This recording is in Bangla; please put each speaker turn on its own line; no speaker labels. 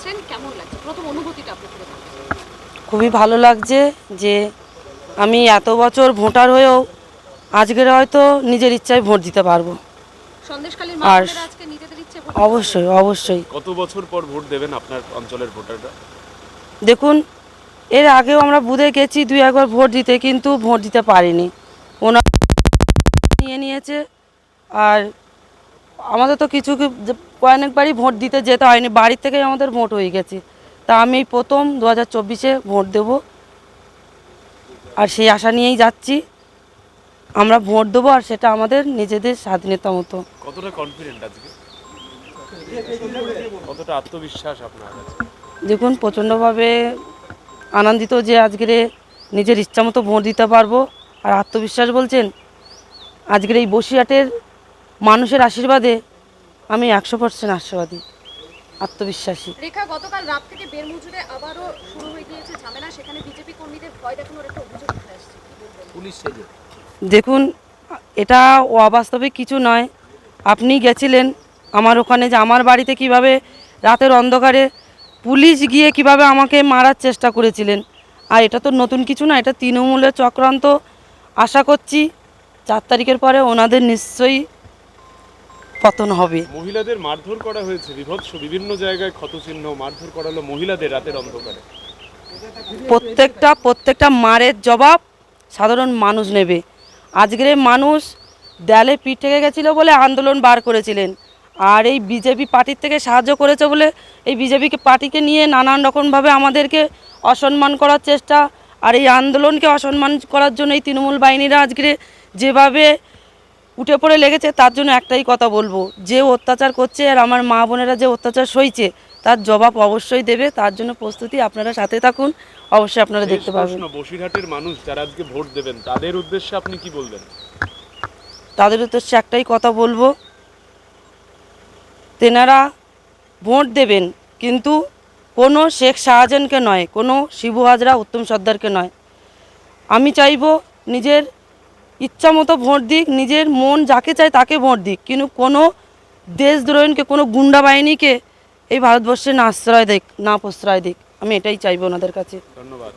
দিচ্ছেন, কেমন লাগছে প্রথম অনুভূতিটা আপনি বলুন?
খুবই ভালো লাগছে যে আমি এত বছর ভোটার হয়েও আজকের হয়তো নিজের ইচ্ছায় ভোট দিতে পারবো।
সন্দেশখালীর মা
আর
বোনেরা আজকে নিজেদের ইচ্ছে ভোট দিতে পারবেন?
অবশ্যই অবশ্যই
কত বছর পর ভোট দেবেন আপনার অঞ্চলের ভোটাররা?
দেখুন, এর আগেও আমরা বুথে গেছি দুই একবার ভোট দিতে, কিন্তু ভোট দিতে পারিনি। ওনারা নিয়ে নিয়েছে। আর আমাদের তো কয়েকবারই ভোট দিতে যেতে হয়নি, বাড়ির থেকেই আমাদের ভোট হয়ে গেছে। তা আমি প্রথম 2024-এ ভোট দেব, আর সেই আশা নিয়েই যাচ্ছি। আমরা ভোট দেবো, আর সেটা আমাদের নিজেদের স্বাধীনতা মতো।
কতটা কনফিডেন্ট আজকে, কতটা আত্মবিশ্বাস আপনার কাছে?
দেখুন, প্রচণ্ডভাবে আনন্দিত যে আজকের নিজের ইচ্ছা মতো ভোট দিতে পারবো। আর আত্মবিশ্বাস বলছেন, আজকের এই বসিরহাটের মানুষের আশীর্বাদে আমি 100% আশাবাদী, আত্মবিশ্বাসী।
রেখা, গতকাল রাত থেকে বেরমুজুরে আবারও শুরু হয়ে গিয়েছে ঝামেলা, সেখানে বিজেপি কর্মীদের ভয় দেখানোর একটা অভিযোগ উঠে আসছে, কি বলবেন? পুলিশ সেজে।
দেখুন, এটা অবাস্তবিক কিছু নয়। আপনি গেছিলেন আমার ওখানে, যে আমার বাড়িতে কিভাবে রাতের অন্ধকারে পুলিশ গিয়ে কিভাবে আমাকে মারার চেষ্টা করেছিলেন। আর এটা তো নতুন কিছু না, এটা তৃণমূলের চক্রান্ত। আশা করছি 4 তারিখের পরে ওনাদের নিশ্চয়ই পতন হবে।
মহিলাদের মারধর করা হয়েছে, বিভৎস, বিভিন্ন জায়গায় ক্ষতচিহ্ন, মারধর করা হলো মহিলাদের রাতের অন্ধকারে।
প্রত্যেকটা মারের জবাব সাধারণ মানুষ নেবে। আজকের মানুষ দেয়ালে পিঠ থেকে গেছিলো বলে আন্দোলন বার করেছিলেন। আর এই বিজেপি পার্টির থেকে সাহায্য করেছে বলে এই বিজেপি পার্টিকে নিয়ে নানান রকমভাবে আমাদেরকে অসম্মান করার চেষ্টা, আর এই আন্দোলনকে অসম্মান করার জন্য এই তৃণমূল বাহিনীরা আজকে যেভাবে উঠে পড়ে লেগেছে, তার জন্য একটাই কথা বলবো, যে অত্যাচার করছে আর আমার মা বোনেরা যে অত্যাচার সইছে, তার জবাব অবশ্যই দেবে। তার জন্য প্রস্তুতি, আপনারা সাথে থাকুন, অবশ্যই আপনারা দেখতে পাবেন।
বসিরহাটের মানুষ যারা আজকে ভোট দেবেন তাদের উদ্দেশ্যে আপনি কি বলবেন?
তাদের উদ্দেশ্যে একটাই কথা বলবো, তেনারা ভোট দেবেন, কিন্তু কোনো শেখ শাহজাহানকে নয়, কোনো শিবু হাজরা, উত্তম সর্দারকে নয়। আমি চাইবো নিজের ইচ্ছা মতো ভোট দিক, নিজের মন যাকে চায় তাকে ভোট দিক, কিন্তু কোনো দেশদ্রোহীকে, কোনো গুন্ডা বাহিনীকে এই ভারতবর্ষে না আশ্রয় দিক, না প্রশ্রয় দিক। আমি এটাই চাইবো ওনাদের কাছে।
ধন্যবাদ।